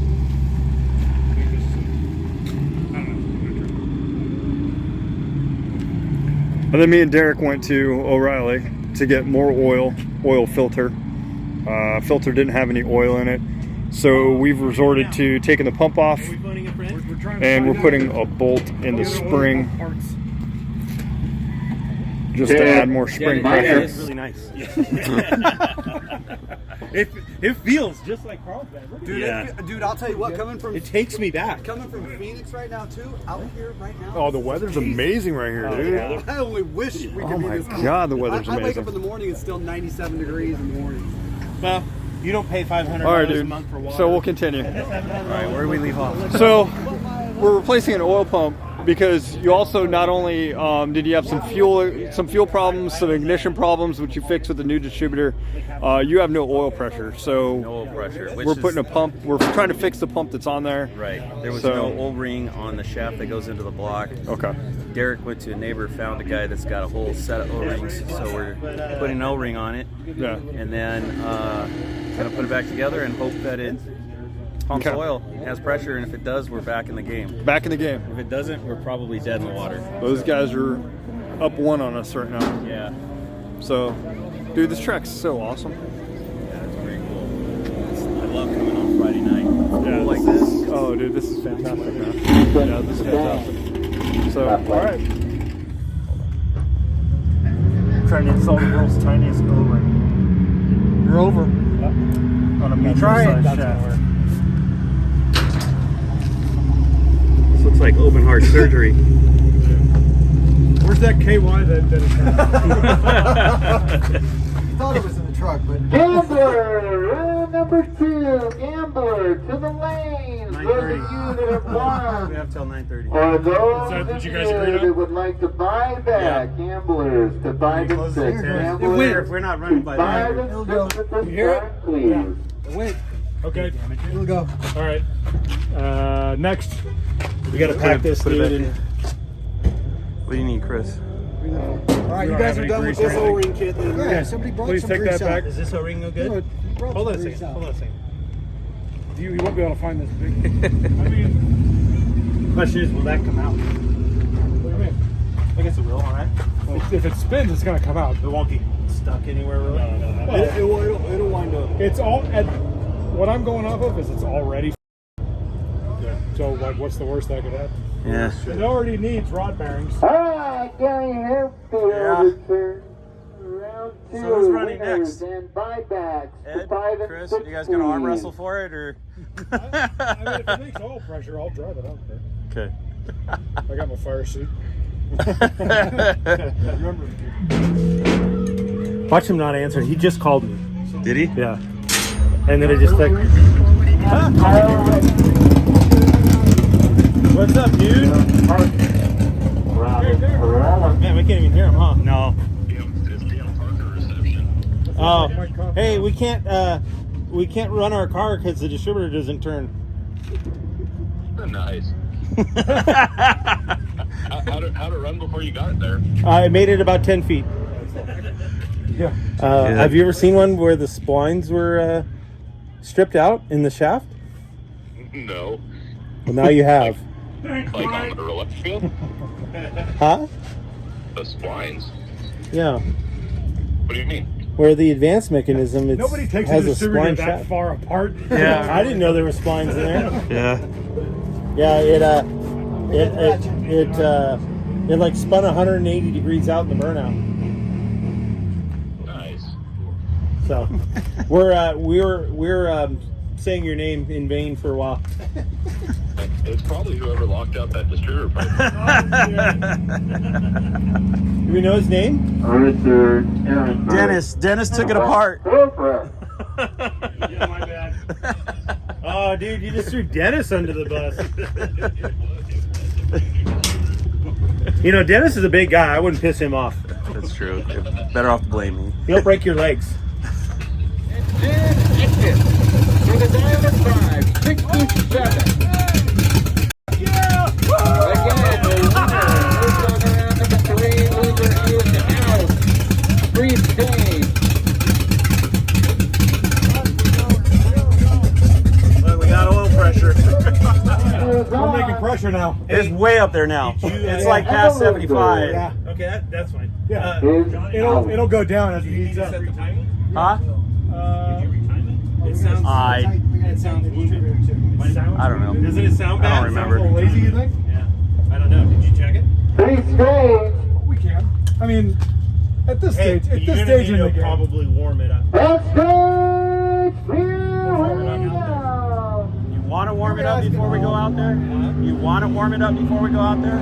And then me and Derek went to O'Reilly to get more oil filter. Filter didn't have any oil in it. So we've resorted to taking the pump off, and we're putting a bolt in the spring just to add more spring pressure. It's really nice. It feels just like Carlsbad. Dude, dude, I'll tell you what. It takes me back. Coming from Phoenix right now too. Out here right now. Oh, the weather's amazing right here, dude. yeah. I only wish we could Oh be my this cold. God, the weather's I wake up amazing. in the morning, it's still 97 degrees in the morning. Well, you don't pay $500 All right, a dude. month for water. So we'll continue. All right, where do we leave off? So we're replacing an oil pump because you also not only did you have some fuel problems, some ignition problems, which you fixed with the new distributor. You have no oil pressure, so No oil pressure. we're putting a pump. We're trying to fix the pump that's on there. Right. There was So- no O-ring on the shaft that goes into the block. Okay. Derek went to a neighbor, found a guy that's got a whole set of O-rings, so we're putting an O-ring on it, Yeah. and then gonna put it back together and hope that it Pumps Okay. oil, has pressure, and if it does, we're back in the game. Back in the game. If it doesn't, we're probably dead in the water. Those guys are up 1 on us right now. Yeah. So, dude, this track's so awesome. Yeah, it's pretty cool. I love coming on Friday night. Yeah, Like this. Oh, dude, this is fantastic, man. Yeah, this is fantastic. So, all right. Trying to install the world's tiniest O-ring. You're over. On a Try it. medium-sized shaft. This looks like open heart surgery. Where's that KY that Thought it was in the truck, but Gambler, round number 2, Gambler to the lanes. Those of you that have We won, have till 9:30. or those that what of you you guys agreed on? that would like to buy back, Gamblers to 5 and 6. If Gamblers, we're not running by 5 then. and 6 at this time, please. wait, Okay. we'll go. All right. Next. We gotta pack this, Put it back dude. in. What do you need, Chris? All right, We you don't guys have are any done with grease or this anything. O-ring kit. Then. Yeah, somebody brought Please some take grease that back. out. Is this O-ring no good? Brought Hold on a some grease second. out. Hold on a second. You won't be able to find this big. I mean, Question is, will that come out? what do you mean? I guess it will, alright? If it spins, it's gonna come out. It won't get stuck anywhere, really? No. It'll wind up. It's all. What I'm going off of is it's already. Yeah. So like, what's the worst that could happen? Yeah. It already needs rod bearings. All right, Gary Hampfield returns round 2. So who's running winners next? and buybacks to Ed, 5 and Chris, 6. you guys gonna arm please. wrestle for it, or? I mean, if it makes oil pressure, I'll drive it out there. Okay. I got my fire suit. Remember. Watch him not answer. He just called me. Did he? Yeah. And then it just like, what's up, dude? Man, we can't even hear him, huh? No. Oh, hey, we can't run our car because the distributor doesn't turn. Nice. How'd it run before you got it there? I made it about 10 feet. Yeah. Have you ever seen one where the splines were stripped out in the shaft? No. Well, now you have. Like on the electric field? Huh? The splines. Yeah. What do you mean? Where the advanced mechanism Nobody takes has a a distributor spline that shaft. far apart. Yeah. I didn't know there were splines in there. Yeah. Yeah, it like spun 180 degrees out in the burnout. Nice. So we're saying your name in vain for a while. It's probably whoever locked out that distributor pipe. Do we know his name? Richard Aaron. Dennis took it apart. Yeah, my bad. Oh, dude, you just threw Dennis under the bus. You know, Dennis is a big guy. I wouldn't piss him off. That's true. You're better off to blame me. He'll break your legs. Exit for the diamond 5, 67. Again, the winner moves on around number 3. Loser is out. Free stage. Look, we got oil pressure. We're making pressure now. It's way up there now. It's like past 75. Yeah. Okay, that's fine. Yeah. Is It'll go down as it heats up. Huh? It sounds. It sounds I don't know. Doesn't it sound bad? I don't remember. A little lazy, you think? Yeah. I don't know. Did you check it? free stage. We can. I mean, at this Hey, stage, at you're this gonna stage need in the to game. probably warm it up. And stage, here we go. You want to warm it up before we go out there? You want to warm it up before we go out there?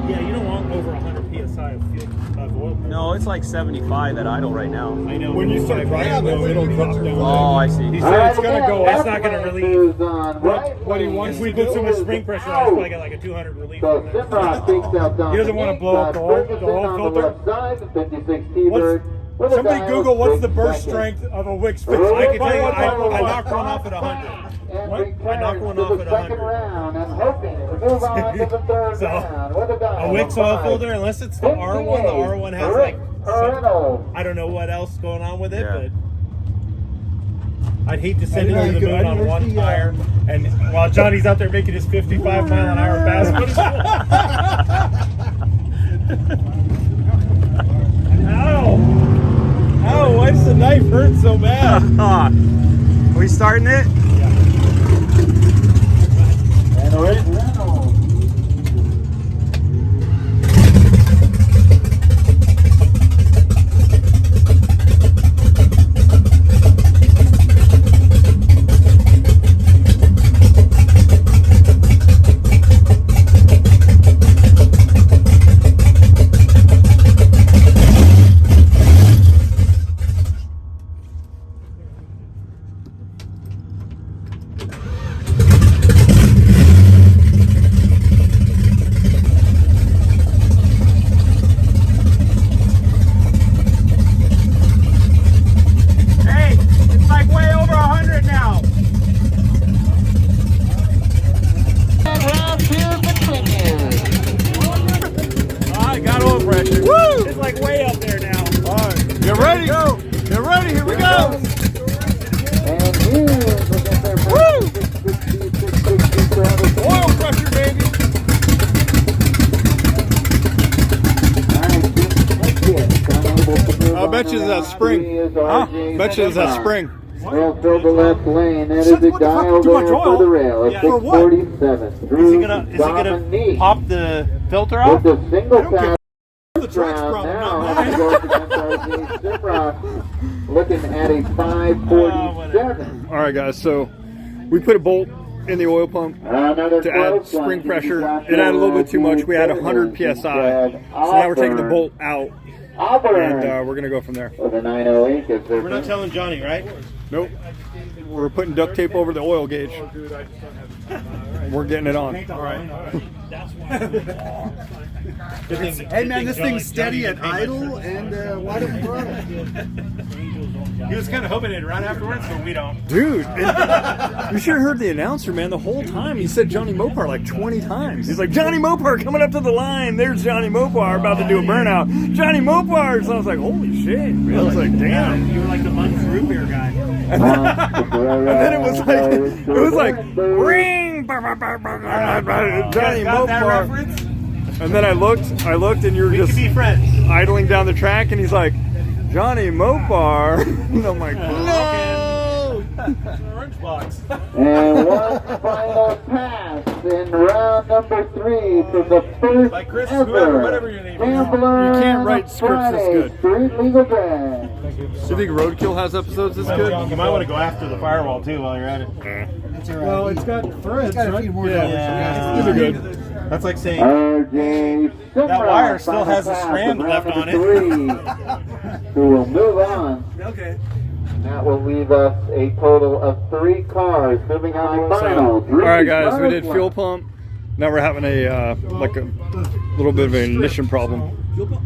Yeah, you don't want over 100 psi of fuel of oil pressure. No, it's like 75 at idle right now. I know. When you start driving, though, it'll drop down. Oh, I see. He said it's gonna go. That's not gonna relieve. What he wants If we to put so do much is spring pressure on, it's probably got like a 200 relief. So on there. Simrod takes out Dominic. He doesn't wanna blow up the oil filter? On the left side, the 56 T-Bird. with a Somebody dial Google what's of the 6 burst seconds. strength of a Wix I fix. can tell you, I knocked one off at 100. And What? returns I knocked one to off the at second 100. round and hoping to move on to the third So, round with a dial A Wix of oil 5. filter, unless it's the R1, the R1 has like, Reynolds. I don't know what else going on with it, Yeah. but I'd hate to send it to the moon on one tire, and while Johnny's out there making his 55-mile-an-hour fast. Ow! Ow! Why does the knife hurt so bad? Are we starting it? And Rick Reynolds. Hey, it's like way over 100 now. And round two continues. I got oil pressure. Woo! It's like way up there now. All right, get ready. Go. Get ready. Here we go. And here's the their Woo! 660, Oil pressure, baby. I bet you it's that spring. Huh? Bet you it's that spring. We'll fill the left lane. That is a dial too much there oil. for the rail. At Yeah. For what? 647. Is he Drew gonna Dominique pop the filter with off? the single pass. The track's round problem, now. not He goes against RJ Simrock, looking at a 547. All right, guys. So we put a bolt in the oil pump Another to add close one. spring pressure. Got It added a little bit too much. We had Brad 100 psi. So now we're taking the bolt out, Auburn and we're gonna go from there. with a 908 is their We're not telling Johnny, right? Nope. We're putting duct tape over the oil gauge. We're getting it on. All right. Hey man, this thing's steady at idle, and why don't we run it? He was kind of hoping it'd run afterwards, but we don't. Dude, you should have heard the announcer, man. The whole time he said Johnny Mopar like 20 times. He's like, Johnny Mopar coming up to the line. There's Johnny Mopar about to do a burnout. Johnny Mopar. So I was like, holy shit. I was like, damn. You were like the Munch root beer guy. And then it was like, ring, Johnny Mopar. And then I looked, and you were just idling down the track, and he's like, Johnny Mopar. And I'm like, no! Orange box. And one final pass in round number 3 for the first Like Chris, ever whatever your name is. Gambler You can't on write scripts this Friday good. Street Legal Drag. Do you think Roadkill has episodes this good? You might want to go after the firewall too while you're at it. Well, it's got threads, got a right? few more Yeah, these are good. That's like saying RJ that wire still has a strand left on it. Who will move on. Okay. That will leave us a total of 3 cars moving on to final. All right, guys, we did fuel pump. Now we're having a like a little bit of an ignition problem.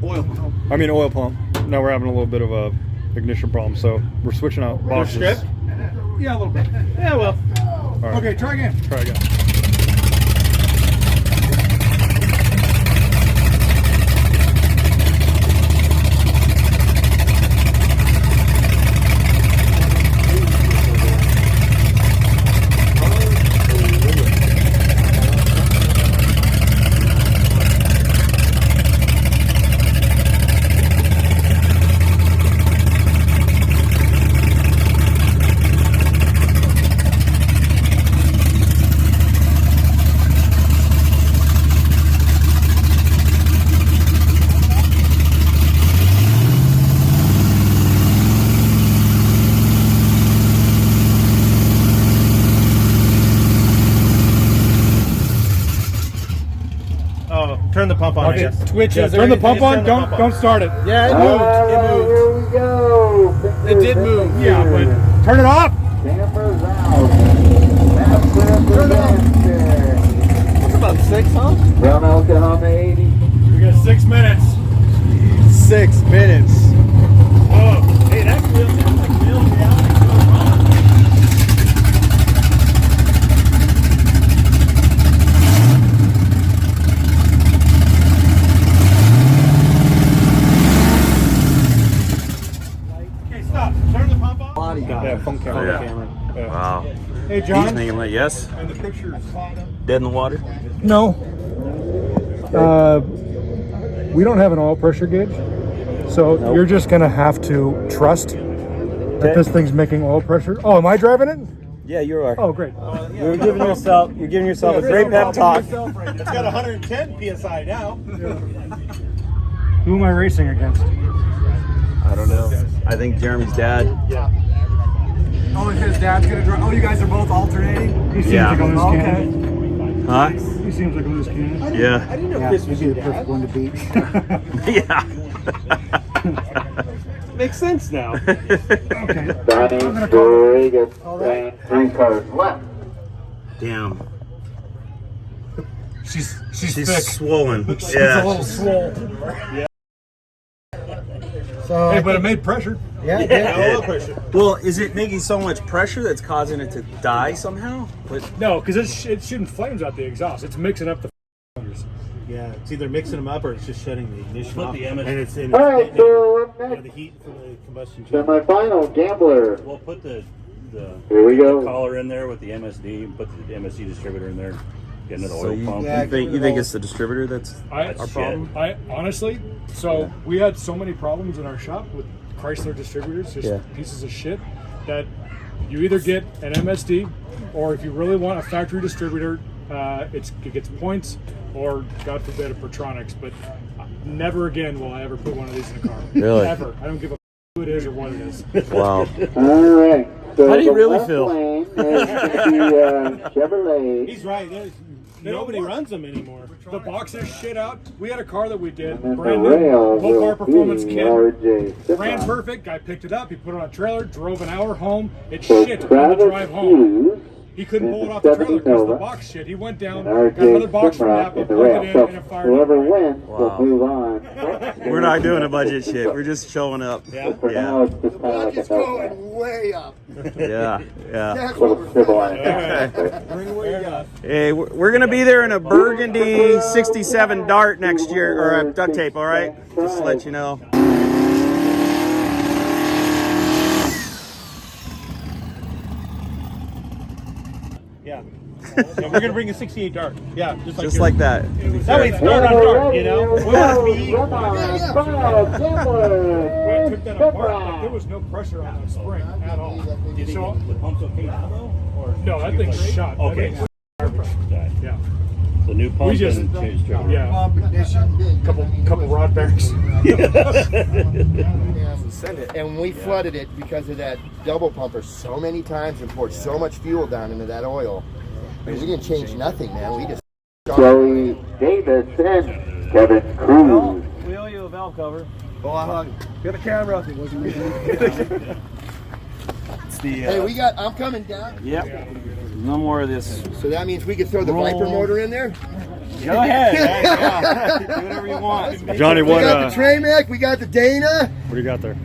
Oil pump. I mean oil pump. Now we're having a little bit of a ignition problem, so we're switching out boxes. Yeah, a little bit. Yeah, well. All right. Okay, try again. Try again. Turn the pump on. Okay, I guess. twitches. Turn the pump on. Don't start it. Yeah, it moved. Here we go. It did move. Yeah, but turn it off. Cameras out. That's Turn it off. It's about 6, huh? From Oklahoma 80. We got 6 minutes. 6 minutes. Oh, hey, that's real. That's like real reality. Yeah, phone camera. Hey, He's John. thinking like, yes. And the pictures. Dead in the water. No. We don't have an oil pressure gauge, so you're just gonna have to trust that this thing's making oil pressure. Oh, am I driving it? Yeah, you are. Oh, great. You're giving yourself a great pep talk. It's got 110 psi now. Who am I racing against? I don't know. I think Jeremy's dad. Yeah. Oh, and his dad's gonna drive. Oh, you guys are both alternating? He seems Yeah. like a loose Okay. cannon. Huh? He seems like a loose cannon. Yeah. I didn't know Chris was your dad. one to beat. Yeah. Makes sense now. Johnny, Rodriguez, 3 cars left. Damn. She's She's thick. swollen. She's a Yeah. little swole. Yeah. So, Hey, but it made pressure. Oil pressure. Well, is it making so much pressure that's causing it to die somehow? But No, because it's shooting flames out the exhaust. It's mixing up the cylinders. Yeah, it's either mixing them up or it's just shutting the ignition Put off. the MS and it's in All right, so up the next, heat from the combustion chamber. semi-final, Gambler. We'll put the Here we go. collar in there with the MSD, put the MSD distributor in there, get another so oil you, pump. you think it's the distributor that's I our problem? I honestly, so we had so many problems in our shop with Chrysler distributors, just Yeah. pieces of shit, that you either get an MSD, or if you really want a factory distributor, it gets points, or God forbid a Pertronix. But never again will I ever put one of these in a car. Really? Ever. I don't give a who it is or what it is. Wow. All right. So How do you the really left feel? lane is the Chevrolet. He's right. Nobody runs them anymore. The boxes shit out. We had a car that we did, And the brand new rail Mopar will performance be kit. RJ Ran Stefan. perfect. Guy picked it up. He put it on a trailer. Drove an hour home. It So shit on the Travis drive home. Hughes He couldn't pull it and off the trailer 70 because the Nova box shit. He went down, and got another RJ box from Stefan Napa, in the plugged rail. it in, So and it fired whoever up. wins Wow. will move on. We're not doing a budget shit. We're just showing up. Yeah. For now, it's just kind of like a no. way up. Yeah. Yeah. That's what Little we're civilized. Bring what you got. Hey, we're gonna be there in a burgundy '67 Dart next year, or a duct tape. All right, just to let you know. Yeah. Yeah, we're gonna bring a 68 Dart. Yeah, just like Just yours. like that. That way it's Dart on Dart, you know? We want it to be equal. We took that apart. Like, there was no pressure on that spring at all. So, The pump's okay now though? Or no, that thing's shot. That Okay. thing's yeah. The new pump We just, and change trigger. yeah, couple rod bearings. Send it. And we flooded it because of that double pumper so many times and poured so much fuel down into that oil. I mean, we didn't change nothing, man. We just Joey Davis and Kevin Cruz. We owe you a valve cover. Get a camera. It's the. Hey, I'm coming down. Yep. No more of this. So that means we could throw the Viper motor in there? Go ahead. Yeah. Do whatever you want. Johnny, We got the Tramac, we got the Dana. What do you got there?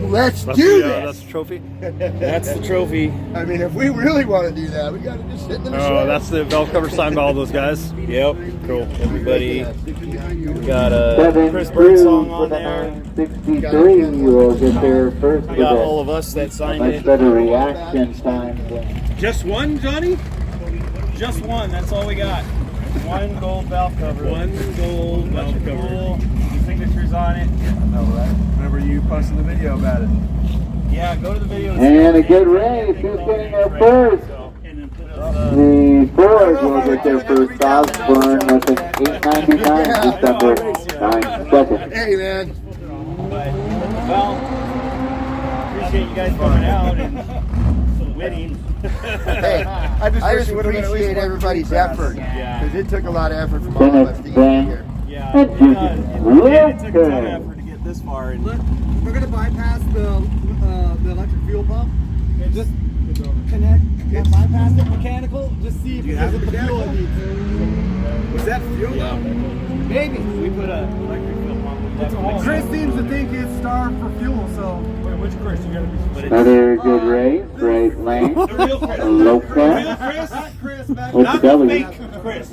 Let's do this. That's the trophy. That's the trophy. I mean, if we really want to do that, we got to just sit in the machine. Oh, that's the valve cover signed by all those guys. Yep. Cool. Everybody. We got Kevin Chris Cruz Birdsong for on the there. 963 will get there first We with got a all of us that signed much it. better reaction time. Just one, Johnny? Just one. That's all we got. One gold valve cover. One gold valve cover. Cool. Signatures on it. Remember you posted the video about it. Yeah. Go to the video. And a good race. Who's getting there first? The Ford will get their first Osborne with an 899 just under 9 seconds. Hey, man. Well, appreciate you guys coming out and winning. Hey, I just appreciate everybody's effort. Because it took a lot of effort from all of us to get Finish here. Yeah. And you It took a ton of can effort to get this far. And We're gonna bypass the electric fuel pump and just connect. Bypass it mechanical. Just see if it has the fuel it needs. Was that fuel? Yeah. Maybe. we put a electric fuel pump. Chris seems to think it's starved for fuel, so. Wait, which Chris? You gotta be. another good race, right lane. Lopez. Not Chris, back. With W. Chris.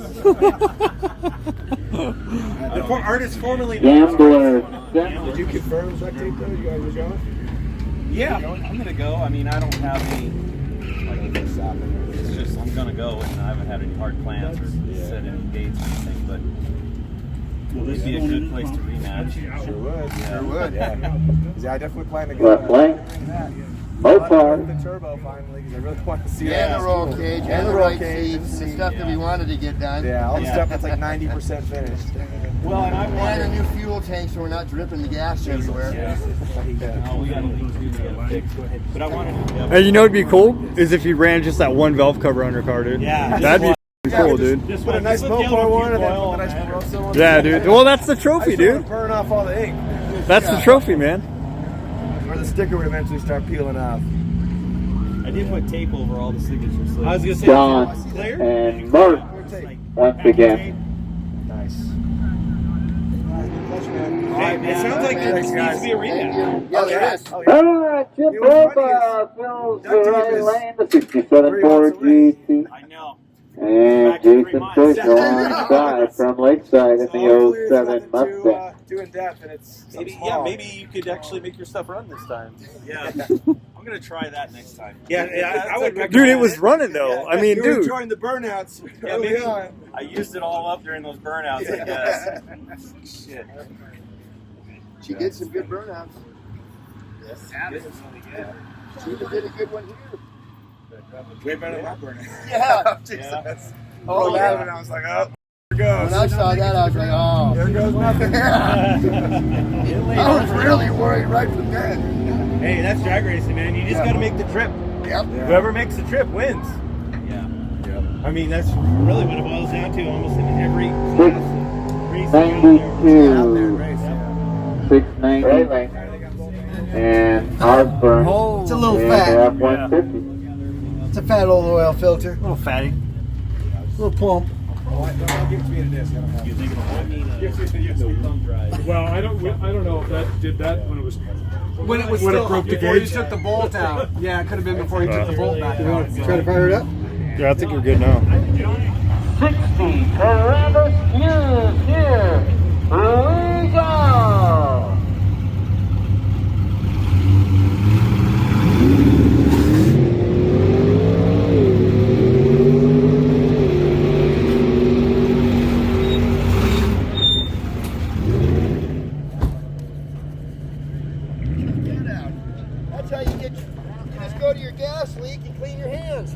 Artist formerly Gambler. Did you confirm duct tape though? You guys were going? Yeah, I'm gonna go. I mean, I don't have any like It's just I'm gonna go, and I haven't had any hard plans or set any dates or anything, but it'd be a good place to rematch. Sure would. Yeah. Sure would. Yeah. Yeah, I definitely plan to go. Left lane. Mopar. The turbo finally, because I really want to see And that. the roll cage, and the right seats, the stuff that we wanted to get done. Yeah, all the stuff that's like 90% finished. Well, and I And wanted a new fuel tank so we're not dripping the gas everywhere. No, we got to leave to get it fixed. But I wanted to. Hey, you know what'd be cool is if you ran just that one valve cover on your car, dude. Yeah. That'd be cool, dude. Just Put a nice Mopar one and then put the nice Moroso one. Yeah, dude. Well, that's the trophy, dude. Burn off all the ink. That's the trophy, man. Or the sticker would eventually start peeling off. I did put tape over all the signature slips. I was gonna say, John clear? and Mark once again. Nice. Hey, it sounds like there needs to be a rematch. Yeah, there is. Oh, yeah. Alright, Jim Boba fills the right lane, the 67 Ford GT. I know. And Jason Fish alongside from Lakeside in the 07 Mustang. Too in depth, and it's Maybe you could actually make your stuff run this time. Yeah. I'm gonna try that next time. Yeah, I would recommend Dude, it was running though. I mean, you were dude. enjoying the burnouts. Yeah, early maybe on. I used it all up during those burnouts, I guess. Shit. She did some good burnouts. Yes. She even did a good one here. Way better than my burnout. Yeah. Jesus. Oh, yeah. yeah. And I was like, oh, there goes. When I saw that, I was like, oh. There goes nothing. I was really worried right from then. Hey, that's drag racing, man. You just got to make the trip. Yep. Whoever makes the trip wins. Yeah. I mean, that's really what it boils down to almost in every class. 692. 690. And Osborne. It's a little and fat. F-150. It's a fat old oil filter. A little fatty. A little plump. Don't give it to me in a disc. I don't have it. Well, I don't know if that did that when it was When it was when still it broke the before you gauge. took the bolt out. Yeah, it could have been before you took the bolt back out. Try to fire it up? Yeah, I think you're good now. 60. Columbus News here. We go. That's how you get. You just go to your gas leak and clean your hands.